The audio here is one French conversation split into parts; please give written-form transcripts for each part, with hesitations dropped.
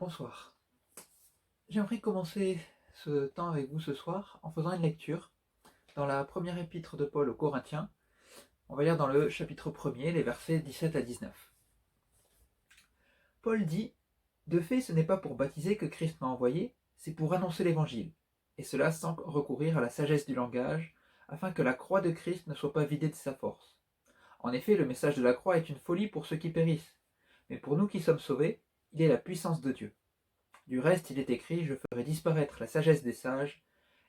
Bonsoir. J'aimerais commencer ce temps avec vous ce soir en faisant une lecture dans la première épître de Paul aux Corinthiens. On va lire dans le chapitre 1er, les versets 17 à 19. Paul dit : « De fait, ce n'est pas pour baptiser que Christ m'a envoyé, c'est pour annoncer l'Évangile, et cela sans recourir à la sagesse du langage, afin que la croix de Christ ne soit pas vidée de sa force. En effet, le message de la croix est une folie pour ceux qui périssent, mais pour nous qui sommes sauvés, il est la puissance de Dieu. Du reste, il est écrit : je ferai disparaître la sagesse des sages,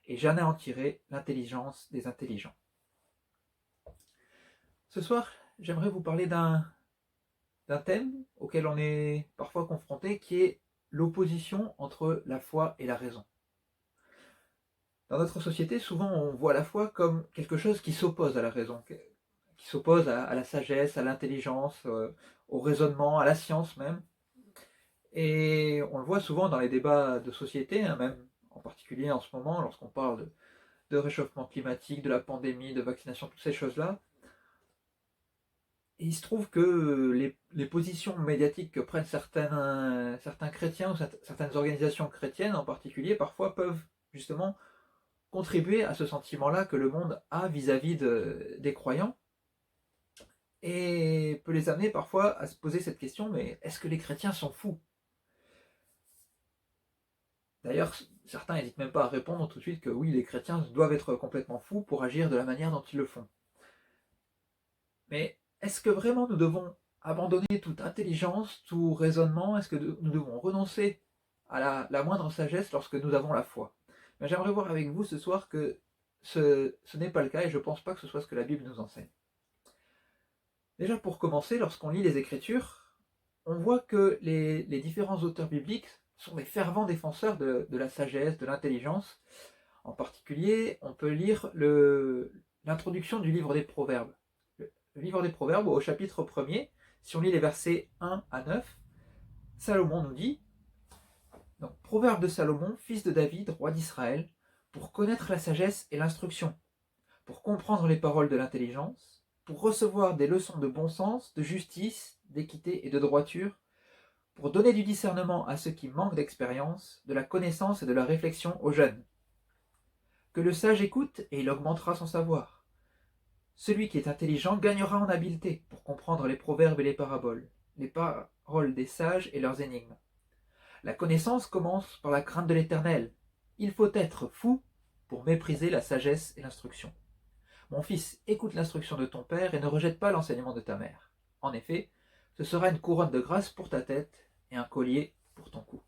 et j'anéantirai l'intelligence des intelligents. » Ce soir, j'aimerais vous parler d'un thème auquel on est parfois confronté, qui est l'opposition entre la foi et la raison. Dans notre société, souvent on voit la foi comme quelque chose qui s'oppose à la raison, qui s'oppose à la sagesse, à l'intelligence, au raisonnement, à la science même. Et on le voit souvent dans les débats de société, même en particulier en ce moment, lorsqu'on parle de réchauffement climatique, de la pandémie, de vaccination, toutes ces choses-là. Et il se trouve que les positions médiatiques que prennent certains chrétiens ou certaines organisations chrétiennes en particulier, parfois peuvent justement contribuer à ce sentiment-là que le monde a vis-à-vis des croyants, et peut les amener parfois à se poser cette question : mais est-ce que les chrétiens sont fous ? D'ailleurs, certains n'hésitent même pas à répondre tout de suite que oui, les chrétiens doivent être complètement fous pour agir de la manière dont ils le font. Mais est-ce que vraiment nous devons abandonner toute intelligence, tout raisonnement ? Est-ce que nous devons renoncer à la moindre sagesse lorsque nous avons la foi ? Mais j'aimerais voir avec vous ce soir que ce n'est pas le cas, et je ne pense pas que ce soit ce que la Bible nous enseigne. Déjà, pour commencer, lorsqu'on lit les Écritures, on voit que les différents auteurs bibliques sont des fervents défenseurs de la sagesse, de l'intelligence. En particulier, on peut lire l'introduction du livre des Proverbes. Le livre des Proverbes, au chapitre 1er, si on lit les versets 1 à 9, Salomon nous dit, donc, Proverbe de Salomon, fils de David, roi d'Israël, pour connaître la sagesse et l'instruction, pour comprendre les paroles de l'intelligence, pour recevoir des leçons de bon sens, de justice, d'équité et de droiture, pour donner du discernement à ceux qui manquent d'expérience, de la connaissance et de la réflexion aux jeunes. Que le sage écoute et il augmentera son savoir. Celui qui est intelligent gagnera en habileté pour comprendre les proverbes et les paraboles, les paroles des sages et leurs énigmes. La connaissance commence par la crainte de l'Éternel. Il faut être fou pour mépriser la sagesse et l'instruction. Mon fils, écoute l'instruction de ton père et ne rejette pas l'enseignement de ta mère. En effet, ce sera une couronne de grâce pour ta tête et un collier pour ton cou.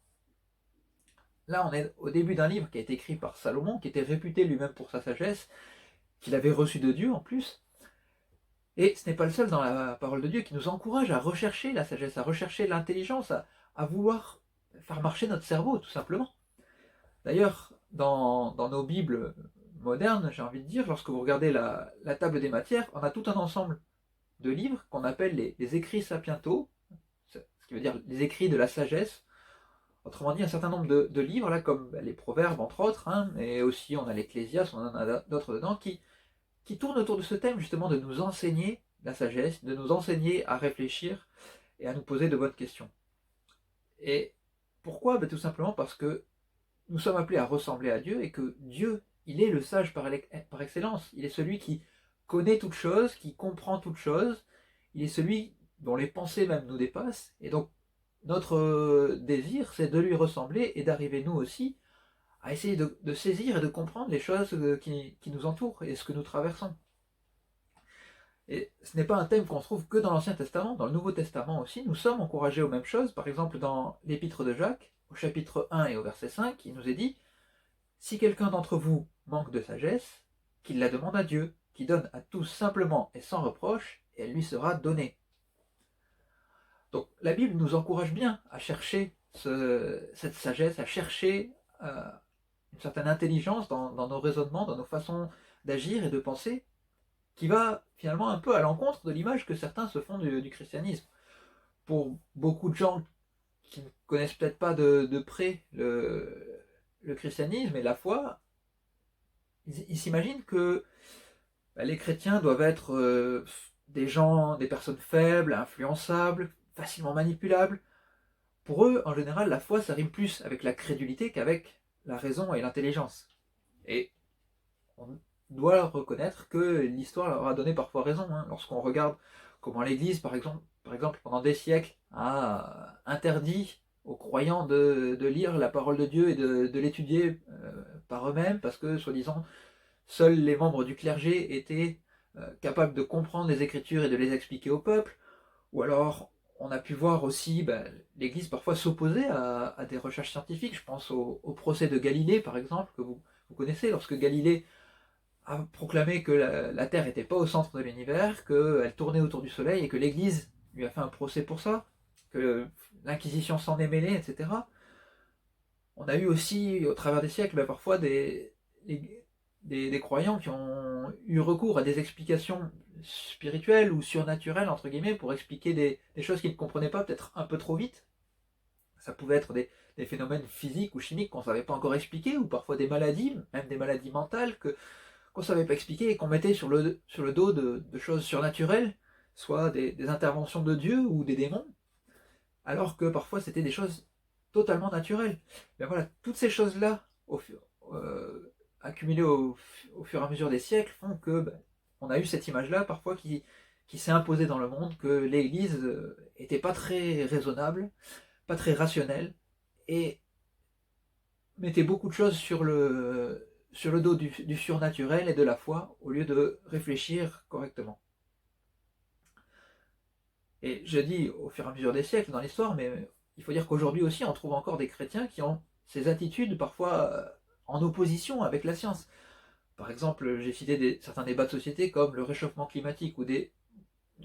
Là, on est au début d'un livre qui a été écrit par Salomon, qui était réputé lui-même pour sa sagesse, qu'il avait reçu de Dieu en plus. Et ce n'est pas le seul dans la parole de Dieu qui nous encourage à rechercher la sagesse, à rechercher l'intelligence, à vouloir faire marcher notre cerveau, tout simplement. D'ailleurs, dans nos Bibles modernes, j'ai envie de dire, lorsque vous regardez la table des matières, on a tout un ensemble de livres qu'on appelle les écrits sapientaux, ce qui veut dire les écrits de la sagesse. Autrement dit, un certain nombre de livres, là, comme les Proverbes, entre autres, mais aussi on a l'Ecclésiaste, on en a d'autres dedans, qui tournent autour de ce thème, justement, de nous enseigner la sagesse, de nous enseigner à réfléchir et à nous poser de bonnes questions. Et pourquoi ? Tout simplement parce que nous sommes appelés à ressembler à Dieu, et que Dieu, il est le sage par excellence. Il est celui qui connaît toutes choses, qui comprend toutes choses. Il est celui dont les pensées même nous dépassent. Et donc, notre désir, c'est de lui ressembler et d'arriver nous aussi à essayer de saisir et de comprendre les choses qui nous entourent et ce que nous traversons. Et ce n'est pas un thème qu'on trouve que dans l'Ancien Testament, dans le Nouveau Testament aussi, nous sommes encouragés aux mêmes choses. Par exemple, dans l'Épître de Jacques, au chapitre 1 et au verset 5, il nous est dit : si quelqu'un d'entre vous manque de sagesse, qu'il la demande à Dieu, qui donne à tous simplement et sans reproche, et elle lui sera donnée. Donc la Bible nous encourage bien à chercher cette sagesse, à chercher une certaine intelligence dans nos raisonnements, dans nos façons d'agir et de penser, qui va finalement un peu à l'encontre de l'image que certains se font du christianisme. Pour beaucoup de gens qui ne connaissent peut-être pas de près le christianisme et la foi, ils s'imaginent que les chrétiens doivent être des personnes faibles, influençables, facilement manipulables, pour eux, en général, la foi, ça rime plus avec la crédulité qu'avec la raison et l'intelligence. Et on doit reconnaître que l'histoire leur a donné parfois raison. Lorsqu'on regarde comment l'Église, par exemple, pendant des siècles, a interdit aux croyants de lire la parole de Dieu et de l'étudier par eux-mêmes, parce que, soi-disant, seuls les membres du clergé étaient capables de comprendre les Écritures et de les expliquer au peuple, ou alors on a pu voir aussi l'Église parfois s'opposer à des recherches scientifiques. Je pense au procès de Galilée, par exemple, que vous connaissez, lorsque Galilée a proclamé que la Terre n'était pas au centre de l'univers, qu'elle tournait autour du Soleil, et que l'Église lui a fait un procès pour ça, que l'Inquisition s'en est mêlée, etc. On a eu aussi, au travers des siècles, parfois des croyants qui ont eu recours à des explications spirituelles ou surnaturelles, entre guillemets, pour expliquer des choses qu'ils ne comprenaient pas, peut-être un peu trop vite. Ça pouvait être des phénomènes physiques ou chimiques qu'on ne savait pas encore expliquer, ou parfois des maladies, même des maladies mentales, qu'on ne savait pas expliquer et qu'on mettait sur le dos de choses surnaturelles, soit des interventions de Dieu ou des démons, alors que parfois c'était des choses totalement naturelles. Mais voilà, toutes ces choses-là, accumulées au fur et à mesure des siècles, font que on a eu cette image-là parfois qui s'est imposée dans le monde, que l'Église était pas très raisonnable, pas très rationnelle, et mettait beaucoup de choses sur le dos du surnaturel et de la foi, au lieu de réfléchir correctement. Et je dis au fur et à mesure des siècles dans l'histoire, mais il faut dire qu'aujourd'hui aussi on trouve encore des chrétiens qui ont ces attitudes parfois en opposition avec la science. Par exemple, j'ai cité certains débats de société comme le réchauffement climatique, où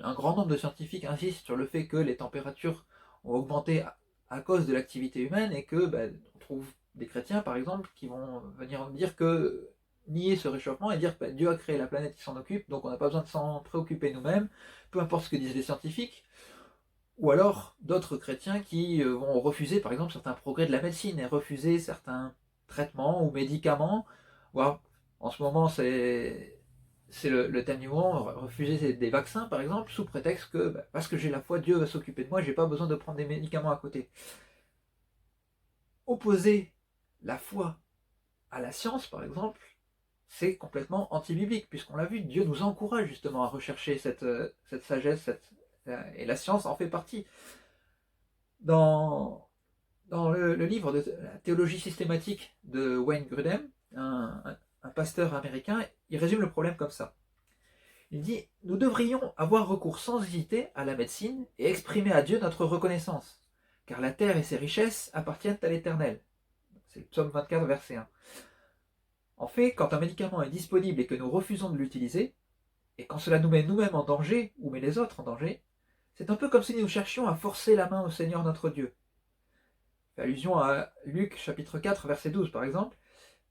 un grand nombre de scientifiques insistent sur le fait que les températures ont augmenté à cause de l'activité humaine, et que on trouve des chrétiens par exemple qui vont venir dire que nier ce réchauffement et dire que Dieu a créé la planète qui s'en occupe, donc on n'a pas besoin de s'en préoccuper nous-mêmes, peu importe ce que disent les scientifiques. Ou alors d'autres chrétiens qui vont refuser par exemple certains progrès de la médecine et refuser certains traitements ou médicaments. Voilà. En ce moment, c'est le thème du moment, refuser des vaccins par exemple, sous prétexte que parce que j'ai la foi, Dieu va s'occuper de moi, j'ai pas besoin de prendre des médicaments à côté. Opposer la foi à la science par exemple, c'est complètement anti-biblique, puisqu'on l'a vu, Dieu nous encourage justement à rechercher cette sagesse, et la science en fait partie. Dans le livre de la théologie systématique de Wayne Grudem, un pasteur américain, il résume le problème comme ça. Il dit « Nous devrions avoir recours sans hésiter à la médecine et exprimer à Dieu notre reconnaissance, car la terre et ses richesses appartiennent à l'Éternel. » C'est le psaume 24, verset 1. En fait, quand un médicament est disponible et que nous refusons de l'utiliser, et quand cela nous met nous-mêmes en danger, ou met les autres en danger, c'est un peu comme si nous cherchions à forcer la main au Seigneur notre Dieu. Fait allusion à Luc chapitre 4, verset 12 par exemple.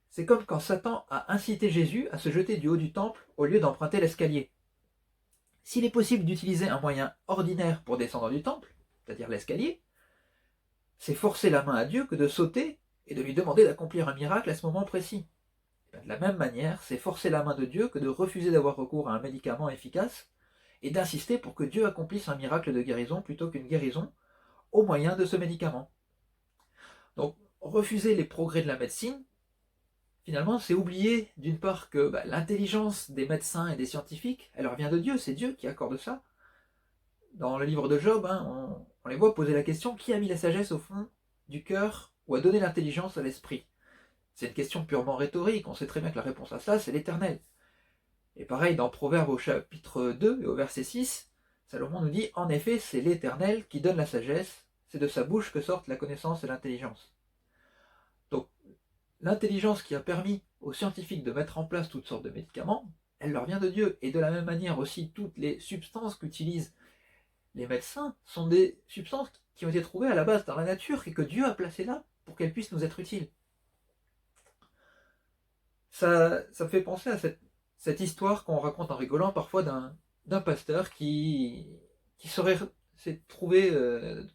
C'est comme quand Satan a incité Jésus à se jeter du haut du temple au lieu d'emprunter l'escalier. S'il est possible d'utiliser un moyen ordinaire pour descendre du temple, c'est-à-dire l'escalier, c'est forcer la main à Dieu que de sauter et de lui demander d'accomplir un miracle à ce moment précis. De la même manière, c'est forcer la main de Dieu que de refuser d'avoir recours à un médicament efficace et d'insister pour que Dieu accomplisse un miracle de guérison plutôt qu'une guérison au moyen de ce médicament. Donc, refuser les progrès de la médecine, finalement, c'est oublier d'une part que l'intelligence des médecins et des scientifiques, elle leur vient de Dieu, c'est Dieu qui accorde ça. Dans le livre de Job, on les voit poser la question, qui a mis la sagesse au fond du cœur ou a donné l'intelligence à l'esprit? C'est une question purement rhétorique, on sait très bien que la réponse à ça, c'est l'Éternel. Et pareil, dans Proverbes au chapitre 2 et au verset 6, Salomon nous dit « En effet, c'est l'Éternel qui donne la sagesse, c'est de sa bouche que sortent la connaissance et l'intelligence. » Donc, l'intelligence qui a permis aux scientifiques de mettre en place toutes sortes de médicaments, elle leur vient de Dieu. Et de la même manière aussi, toutes les substances qu'utilisent les médecins sont des substances qui ont été trouvées à la base dans la nature et que Dieu a placées là pour qu'elles puissent nous être utiles. Ça me fait penser à cette histoire qu'on raconte en rigolant parfois d'un pasteur qui s'est trouvé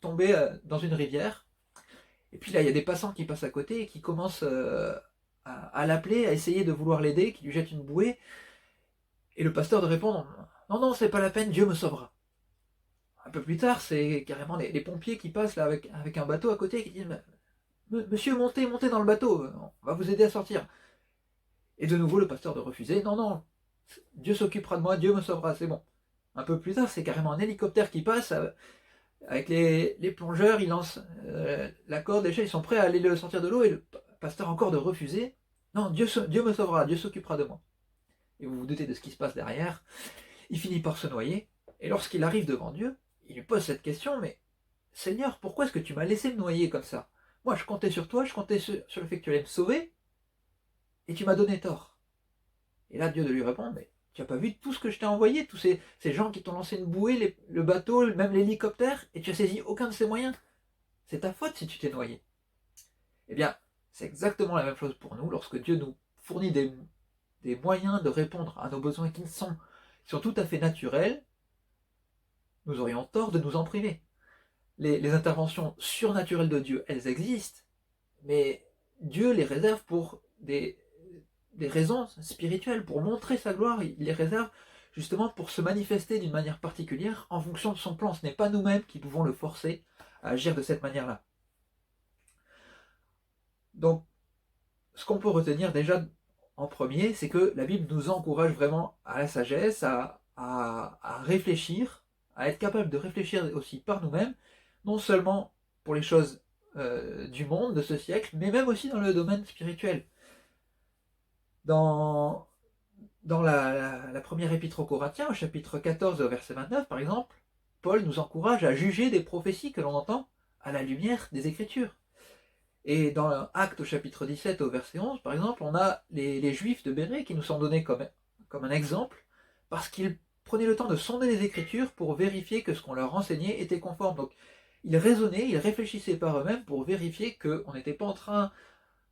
tombé dans une rivière. Et puis là, il y a des passants qui passent à côté et qui commencent à l'appeler, à essayer de vouloir l'aider, qui lui jettent une bouée. Et le pasteur de répondre « Non, non, c'est pas la peine, Dieu me sauvera. » un peu plus tard, c'est carrément les pompiers qui passent là avec un bateau à côté et qui disent Monsieur, montez, montez dans le bateau, on va vous aider à sortir. Et de nouveau, le pasteur de refuser Non, non, Dieu s'occupera de moi, Dieu me sauvera, c'est bon. Un peu plus tard, c'est carrément un hélicoptère qui passe avec les plongeurs, ils lancent la corde, l'échelle, ils sont prêts à aller le sortir de l'eau et le pasteur encore de refuser Non, Dieu me sauvera, Dieu s'occupera de moi. Et vous vous doutez de ce qui se passe derrière. Il finit par se noyer, et lorsqu'il arrive devant Dieu, il lui pose cette question Mais Seigneur, pourquoi est-ce que tu m'as laissé me noyer comme ça? Moi, je comptais sur toi, je comptais sur le fait que tu allais me sauver, et tu m'as donné tort. Et là, Dieu de lui répondre Mais tu n'as pas vu tout ce que je t'ai envoyé, tous ces gens qui t'ont lancé une bouée, le bateau, même l'hélicoptère, et tu as saisi aucun de ces moyens. C'est ta faute si tu t'es noyé. Eh bien, c'est exactement la même chose pour nous, lorsque Dieu nous fournit des moyens de répondre à nos besoins qui sont tout à fait naturels, nous aurions tort de nous en priver. Les interventions surnaturelles de Dieu, elles existent, mais Dieu les réserve pour des raisons spirituelles, pour montrer sa gloire. Il les réserve justement pour se manifester d'une manière particulière en fonction de son plan. Ce n'est pas nous-mêmes qui pouvons le forcer à agir de cette manière-là. Donc, ce qu'on peut retenir déjà en premier, c'est que la Bible nous encourage vraiment à la sagesse, à réfléchir, à être capable de réfléchir aussi par nous-mêmes, non seulement pour les choses du monde, de ce siècle, mais même aussi dans le domaine spirituel. Dans la première épître aux Corinthiens, au chapitre 14, au verset 29, par exemple, Paul nous encourage à juger des prophéties que l'on entend à la lumière des Écritures. Et dans Actes au chapitre 17 au verset 11, par exemple, on a les Juifs de Bérée qui nous sont donnés comme un exemple, parce qu'ils prenaient le temps de sonder les Écritures pour vérifier que ce qu'on leur enseignait était conforme. Donc ils raisonnaient, ils réfléchissaient par eux-mêmes pour vérifier qu'on n'était pas en train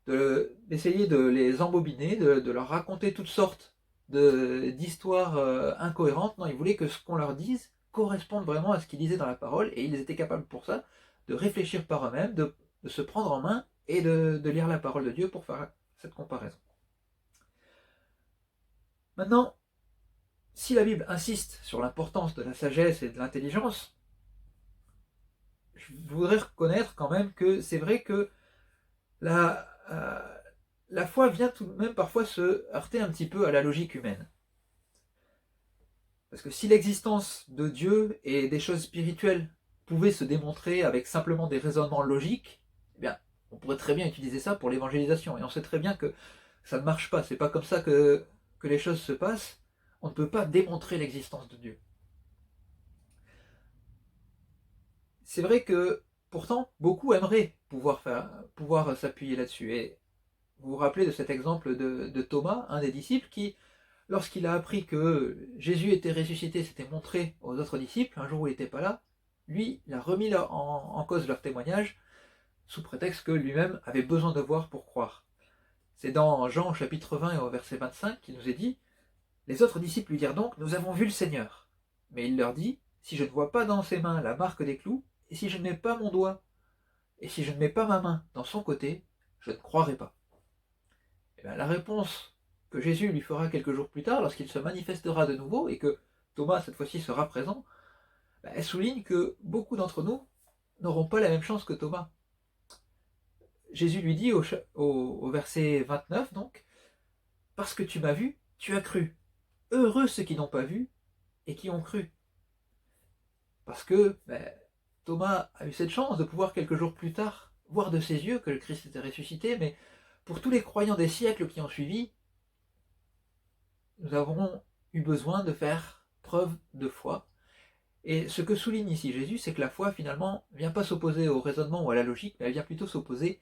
d'essayer de les embobiner, de leur raconter toutes sortes d'histoires incohérentes. Non, ils voulaient que ce qu'on leur dise corresponde vraiment à ce qu'ils disaient dans la parole, et ils étaient capables pour ça de réfléchir par eux-mêmes, de se prendre en main et de lire la parole de Dieu pour faire cette comparaison. Maintenant, si la Bible insiste sur l'importance de la sagesse et de l'intelligence, je voudrais reconnaître quand même que c'est vrai que la foi vient tout de même parfois se heurter un petit peu à la logique humaine. Parce que si l'existence de Dieu et des choses spirituelles pouvait se démontrer avec simplement des raisonnements logiques, eh bien, on pourrait très bien utiliser ça pour l'évangélisation. Et on sait très bien que ça ne marche pas. C'est pas comme ça que les choses se passent. On ne peut pas démontrer l'existence de Dieu. C'est vrai que pourtant, beaucoup aimeraient pouvoir s'appuyer là-dessus. Et vous vous rappelez de cet exemple de Thomas, un des disciples, qui, lorsqu'il a appris que Jésus était ressuscité, s'était montré aux autres disciples, un jour où il n'était pas là, lui, il a remis en cause leur témoignage, sous prétexte que lui-même avait besoin de voir pour croire. C'est dans Jean au chapitre 20 et au verset 25 qu'il nous est dit « Les autres disciples lui dirent donc, nous avons vu le Seigneur. Mais il leur dit, si je ne vois pas dans ses mains la marque des clous, et si je ne mets pas mon doigt, et si je ne mets pas ma main dans son côté, je ne croirai pas. » Et bien, la réponse que Jésus lui fera quelques jours plus tard, lorsqu'il se manifestera de nouveau, et que Thomas cette fois-ci sera présent, elle souligne que beaucoup d'entre nous n'auront pas la même chance que Thomas. Jésus lui dit au verset 29 donc, « Parce que tu m'as vu, tu as cru. Heureux ceux qui n'ont pas vu et qui ont cru. » Parce que Thomas a eu cette chance de pouvoir quelques jours plus tard voir de ses yeux que le Christ était ressuscité, mais pour tous les croyants des siècles qui ont suivi, nous avons eu besoin de faire preuve de foi. Et ce que souligne ici Jésus, c'est que la foi finalement ne vient pas s'opposer au raisonnement ou à la logique, mais elle vient plutôt s'opposer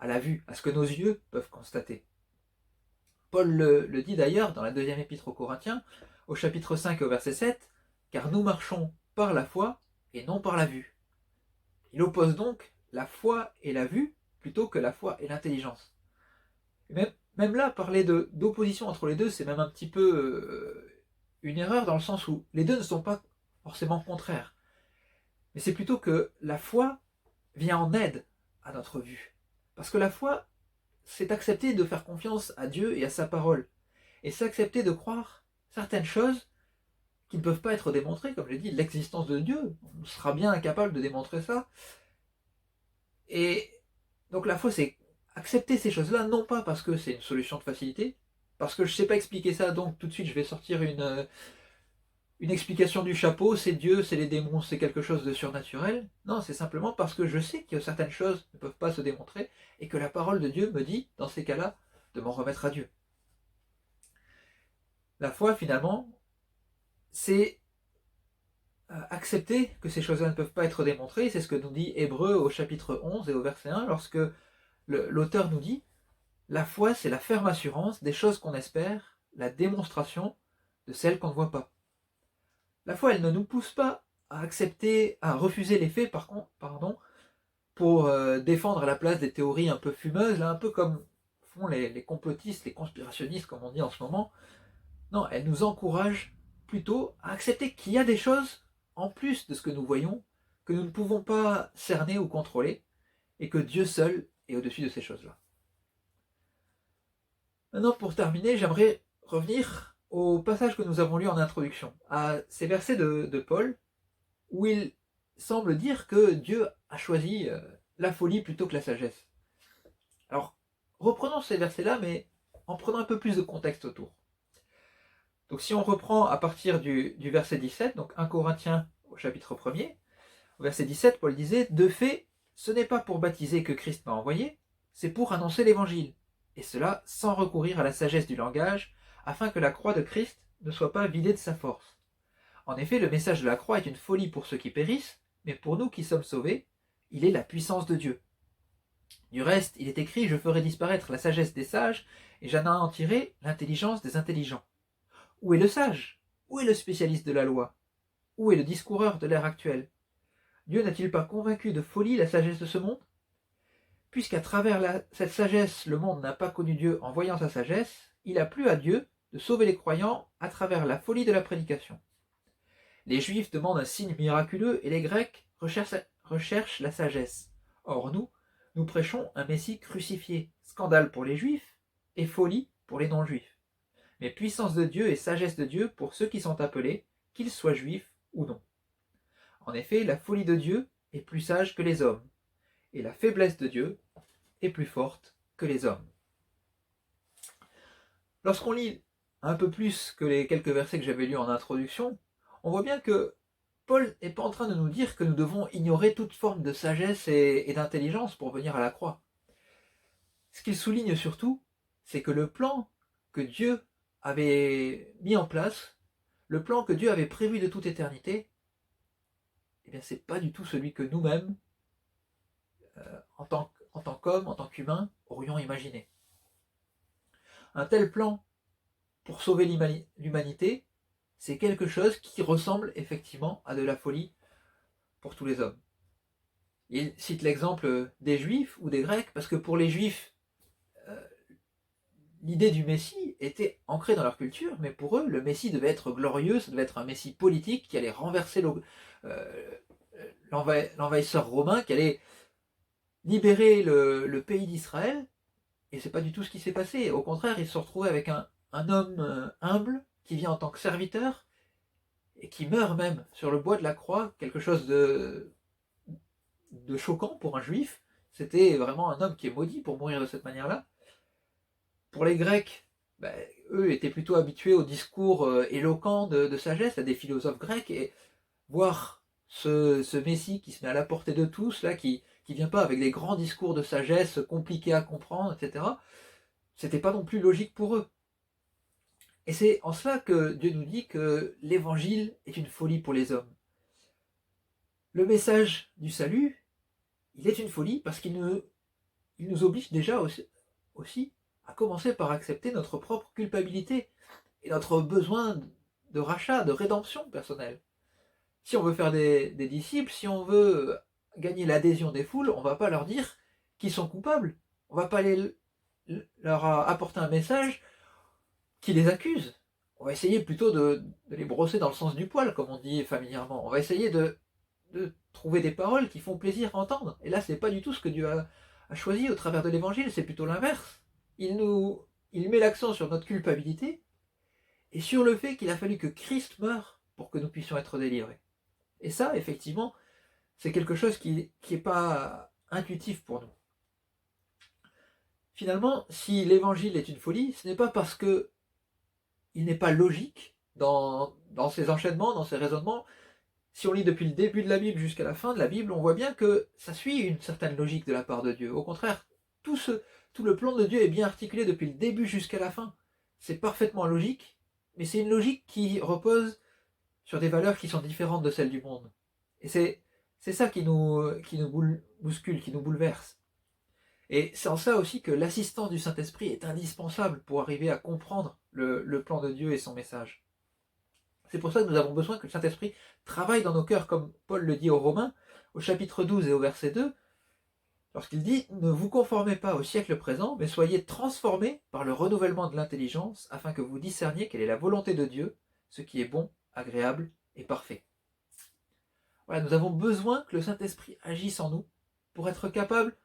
à la vue, à ce que nos yeux peuvent constater. Paul le dit d'ailleurs dans la deuxième épître aux Corinthiens, au chapitre 5 au verset 7, « Car nous marchons par la foi et non par la vue. » Il oppose donc la foi et la vue plutôt que la foi et l'intelligence. Même là, parler d'opposition entre les deux, c'est même un petit peu une erreur dans le sens où les deux ne sont pas forcément contraires. Mais c'est plutôt que la foi vient en aide à notre vue. Parce que la foi, c'est accepter de faire confiance à Dieu et à sa parole. Et c'est accepter de croire certaines choses qui ne peuvent pas être démontrées, comme j'ai dit, l'existence de Dieu. On sera bien incapable de démontrer ça. Et donc la foi, c'est accepter ces choses-là, non pas parce que c'est une solution de facilité, parce que je ne sais pas expliquer ça, donc tout de suite je vais sortir une explication du chapeau, c'est Dieu, c'est les démons, c'est quelque chose de surnaturel. Non, c'est simplement parce que je sais que certaines choses ne peuvent pas se démontrer, et que la parole de Dieu me dit, dans ces cas-là, de m'en remettre à Dieu. La foi, finalement, c'est accepter que ces choses-là ne peuvent pas être démontrées. C'est ce que nous dit Hébreu au chapitre 11 et au verset 1, lorsque l'auteur nous dit « La foi, c'est la ferme assurance des choses qu'on espère, la démonstration de celles qu'on ne voit pas. » La foi, elle ne nous pousse pas à accepter, à refuser les faits, pour défendre à la place des théories un peu fumeuses, là, un peu comme font les complotistes, les conspirationnistes, comme on dit en ce moment. Non, elle nous encourage plutôt à accepter qu'il y a des choses, en plus de ce que nous voyons, que nous ne pouvons pas cerner ou contrôler, et que Dieu seul est au-dessus de ces choses-là. Maintenant, pour terminer, j'aimerais revenir au passage que nous avons lu en introduction, à ces versets de Paul, où il semble dire que Dieu a choisi la folie plutôt que la sagesse. Alors, reprenons ces versets-là, mais en prenant un peu plus de contexte autour. Donc si on reprend à partir du verset 17, donc 1 Corinthiens au chapitre 1er, au verset 17, Paul disait « De fait, ce n'est pas pour baptiser que Christ m'a envoyé, c'est pour annoncer l'évangile, et cela sans recourir à la sagesse du langage, afin que la croix de Christ ne soit pas vidée de sa force. En effet, le message de la croix est une folie pour ceux qui périssent, mais pour nous qui sommes sauvés, il est la puissance de Dieu. Du reste, il est écrit « Je ferai disparaître la sagesse des sages, et j'anéantirai l'intelligence des intelligents. » Où est le sage? Où est le spécialiste de la loi? Où est le discoureur de l'ère actuelle? Dieu n'a-t-il pas convaincu de folie la sagesse de ce monde? Puisqu'à travers cette sagesse, le monde n'a pas connu Dieu en voyant sa sagesse, il a plu à Dieu de sauver les croyants à travers la folie de la prédication. Les Juifs demandent un signe miraculeux et les Grecs recherchent la sagesse. Or nous prêchons un Messie crucifié, scandale pour les Juifs et folie pour les non-Juifs. Mais puissance de Dieu et sagesse de Dieu pour ceux qui sont appelés, qu'ils soient juifs ou non. En effet, la folie de Dieu est plus sage que les hommes, et la faiblesse de Dieu est plus forte que les hommes. Lorsqu'on lit un peu plus que les quelques versets que j'avais lus en introduction, on voit bien que Paul n'est pas en train de nous dire que nous devons ignorer toute forme de sagesse et d'intelligence pour venir à la croix. Ce qu'il souligne surtout, c'est que le plan que Dieu avait mis en place, le plan que Dieu avait prévu de toute éternité, eh bien c'est pas du tout celui que nous-mêmes, en tant qu'hommes, en tant qu'humains, aurions imaginé. Un tel plan pour sauver l'humanité, c'est quelque chose qui ressemble effectivement à de la folie pour tous les hommes. Il cite l'exemple des Juifs ou des Grecs, parce que pour les Juifs, l'idée du Messie était ancrée dans leur culture, mais pour eux, le Messie devait être glorieux, ça devait être un Messie politique qui allait renverser l'envahisseur romain, qui allait libérer le pays d'Israël, et c'est pas du tout ce qui s'est passé. Au contraire, ils se sont retrouvés avec un homme humble, qui vient en tant que serviteur, et qui meurt même sur le bois de la croix, quelque chose de choquant pour un juif. C'était vraiment un homme qui est maudit pour mourir de cette manière-là. Pour les Grecs, eux étaient plutôt habitués au discours éloquent de sagesse, à des philosophes grecs, et voir ce Messie qui se met à la portée de tous, là, qui vient pas avec des grands discours de sagesse compliqués à comprendre, etc., c'était pas non plus logique pour eux. Et c'est en cela que Dieu nous dit que l'évangile est une folie pour les hommes. Le message du salut, il est une folie parce qu'il nous oblige déjà aussi à commencer par accepter notre propre culpabilité et notre besoin de rachat, de rédemption personnelle. Si on veut faire des disciples, si on veut gagner l'adhésion des foules, on ne va pas leur dire qu'ils sont coupables. On ne va pas leur apporter un message qui les accuse. On va essayer plutôt de les brosser dans le sens du poil, comme on dit familièrement. On va essayer de trouver des paroles qui font plaisir à entendre. Et là, c'est pas du tout ce que Dieu a choisi au travers de l'évangile, c'est plutôt l'inverse. Il met l'accent sur notre culpabilité et sur le fait qu'il a fallu que Christ meure pour que nous puissions être délivrés. Et ça, effectivement, c'est quelque chose qui n'est pas intuitif pour nous. Finalement, si l'évangile est une folie, ce n'est pas parce que il n'est pas logique dans ses enchaînements, dans ses raisonnements. Si on lit depuis le début de la Bible jusqu'à la fin de la Bible, on voit bien que ça suit une certaine logique de la part de Dieu. Au contraire, tout le plan de Dieu est bien articulé depuis le début jusqu'à la fin. C'est parfaitement logique, mais c'est une logique qui repose sur des valeurs qui sont différentes de celles du monde. Et c'est ça qui nous bouscule, qui nous bouleverse. Et c'est en ça aussi que l'assistance du Saint-Esprit est indispensable pour arriver à comprendre le plan de Dieu et son message. C'est pour ça que nous avons besoin que le Saint-Esprit travaille dans nos cœurs, comme Paul le dit aux Romains, au chapitre 12 et au verset 2, lorsqu'il dit « Ne vous conformez pas au siècle présent, mais soyez transformés par le renouvellement de l'intelligence, afin que vous discerniez quelle est la volonté de Dieu, ce qui est bon, agréable et parfait. » Voilà, nous avons besoin que le Saint-Esprit agisse en nous pour être capable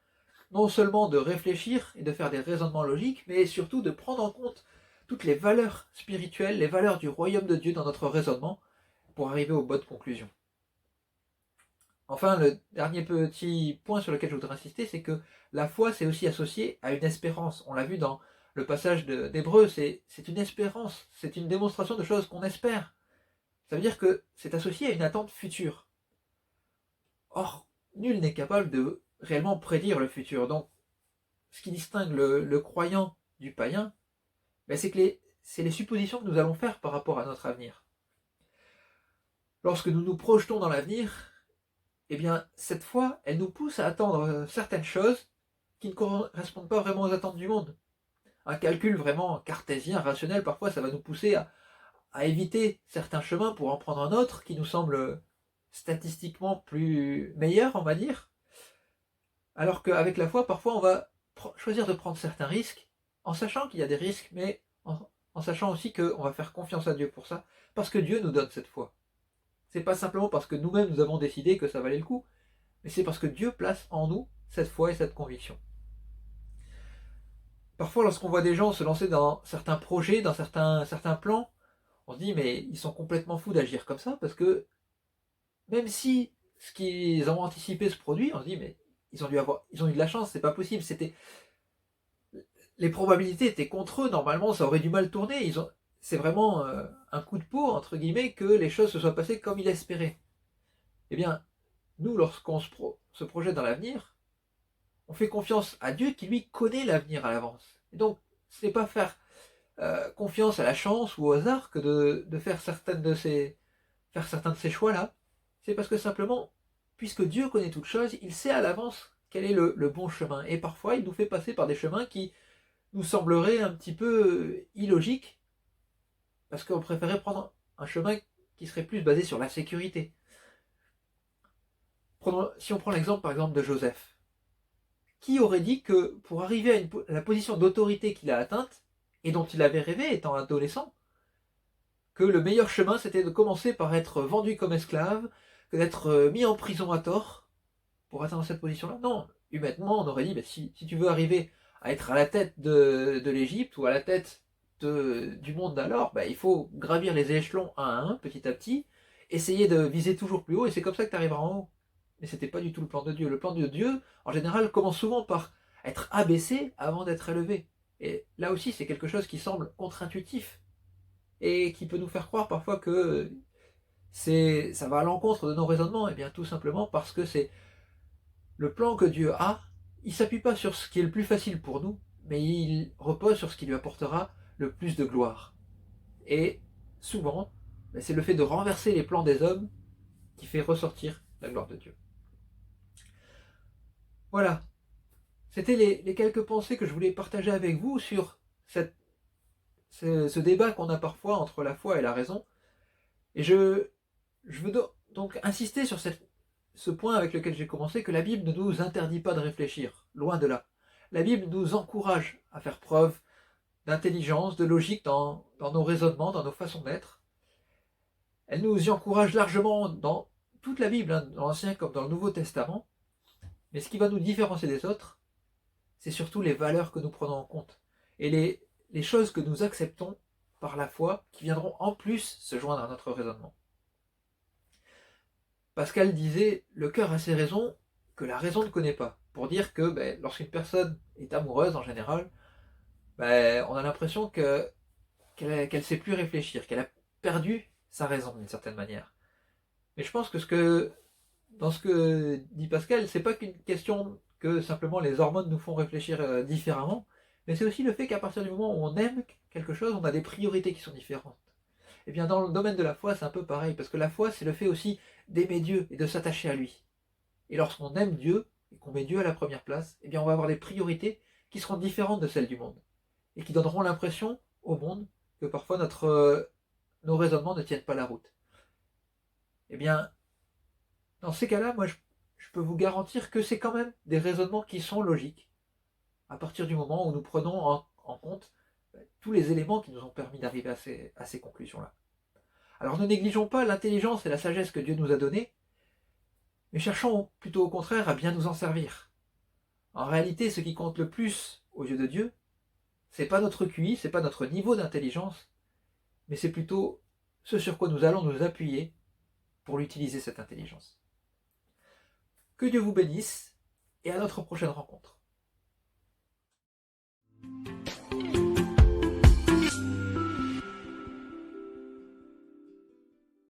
non seulement de réfléchir et de faire des raisonnements logiques, mais surtout de prendre en compte toutes les valeurs spirituelles, les valeurs du royaume de Dieu dans notre raisonnement pour arriver aux bonnes conclusions. Enfin, le dernier petit point sur lequel je voudrais insister, c'est que la foi, c'est aussi associé à une espérance. On l'a vu dans le passage d'Hébreux, c'est une espérance, c'est une démonstration de choses qu'on espère. Ça veut dire que c'est associé à une attente future. Or, nul n'est capable de réellement prédire le futur. Donc, ce qui distingue le croyant du païen, ben c'est les suppositions que nous allons faire par rapport à notre avenir. Lorsque nous nous projetons dans l'avenir, eh bien, cette foi, elle nous pousse à attendre certaines choses qui ne correspondent pas vraiment aux attentes du monde. Un calcul vraiment cartésien, rationnel, parfois, ça va nous pousser à éviter certains chemins pour en prendre un autre qui nous semble statistiquement plus meilleur, on va dire. Alors qu'avec la foi, parfois, on va choisir de prendre certains risques, en sachant qu'il y a des risques, mais en sachant aussi qu'on va faire confiance à Dieu pour ça, parce que Dieu nous donne cette foi. C'est pas simplement parce que nous-mêmes nous avons décidé que ça valait le coup, mais c'est parce que Dieu place en nous cette foi et cette conviction. Parfois, lorsqu'on voit des gens se lancer dans certains projets, dans certains plans, on se dit mais ils sont complètement fous d'agir comme ça, parce que même si ce qu'ils ont anticipé se produit, on se dit mais ils ont eu de la chance, c'est pas possible, les probabilités étaient contre eux, normalement ça aurait du mal tourner, c'est vraiment un coup de peau, entre guillemets, que les choses se soient passées comme il espérait. Eh bien, nous, lorsqu'on se projette dans l'avenir, on fait confiance à Dieu qui, lui, connaît l'avenir à l'avance. Et donc, ce n'est pas faire confiance à la chance ou au hasard que de faire certains de ces choix-là. C'est parce que simplement, puisque Dieu connaît toutes choses, il sait à l'avance quel est le bon chemin. Et parfois, il nous fait passer par des chemins qui nous sembleraient un petit peu illogiques, parce qu'on préférait prendre un chemin qui serait plus basé sur la sécurité. Si on prend l'exemple par exemple de Joseph, qui aurait dit que pour arriver à la position d'autorité qu'il a atteinte, et dont il avait rêvé étant adolescent, que le meilleur chemin c'était de commencer par être vendu comme esclave, que d'être mis en prison à tort pour atteindre cette position-là? Non, humainement on aurait dit, si tu veux arriver à être à la tête de l'Égypte ou à la tête du monde d'alors, il faut gravir les échelons un à un, petit à petit, essayer de viser toujours plus haut, et c'est comme ça que tu arriveras en haut. Mais c'était pas du tout le plan de Dieu. Le plan de Dieu, en général, commence souvent par être abaissé avant d'être élevé. Et là aussi, c'est quelque chose qui semble contre-intuitif et qui peut nous faire croire parfois que ça va à l'encontre de nos raisonnements. Et bien tout simplement parce que c'est le plan que Dieu a. Il ne s'appuie pas sur ce qui est le plus facile pour nous, mais il repose sur ce qui lui apportera le plus de gloire. Et souvent, c'est le fait de renverser les plans des hommes qui fait ressortir la gloire de Dieu. Voilà, c'était les quelques pensées que je voulais partager avec vous sur ce débat qu'on a parfois entre la foi et la raison. Et je veux donc insister sur ce point avec lequel j'ai commencé, que la Bible ne nous interdit pas de réfléchir, loin de là. La Bible nous encourage à faire preuve d'intelligence, de logique dans nos raisonnements, dans nos façons d'être. Elle nous y encourage largement dans toute la Bible, dans l'Ancien comme dans le Nouveau Testament. Mais ce qui va nous différencier des autres, c'est surtout les valeurs que nous prenons en compte et les choses que nous acceptons par la foi qui viendront en plus se joindre à notre raisonnement. Pascal disait « le cœur a ses raisons que la raison ne connaît pas », pour dire que lorsqu'une personne est amoureuse en général, on a l'impression qu'elle ne sait plus réfléchir, qu'elle a perdu sa raison d'une certaine manière. Mais je pense que dans ce que dit Pascal, c'est pas qu'une question que simplement les hormones nous font réfléchir différemment, mais c'est aussi le fait qu'à partir du moment où on aime quelque chose, on a des priorités qui sont différentes. Et bien dans le domaine de la foi, c'est un peu pareil, parce que la foi, c'est le fait aussi d'aimer Dieu et de s'attacher à lui. Et lorsqu'on aime Dieu, et qu'on met Dieu à la première place, eh bien on va avoir des priorités qui seront différentes de celles du monde, et qui donneront l'impression au monde que parfois nos raisonnements ne tiennent pas la route. Eh bien, dans ces cas-là, moi je peux vous garantir que c'est quand même des raisonnements qui sont logiques, à partir du moment où nous prenons en compte tous les éléments qui nous ont permis d'arriver à ces conclusions-là. Alors ne négligeons pas l'intelligence et la sagesse que Dieu nous a données, mais cherchons plutôt au contraire à bien nous en servir. En réalité, ce qui compte le plus aux yeux de Dieu, c'est pas notre QI, c'est pas notre niveau d'intelligence, mais c'est plutôt ce sur quoi nous allons nous appuyer pour l'utiliser cette intelligence. Que Dieu vous bénisse et à notre prochaine rencontre.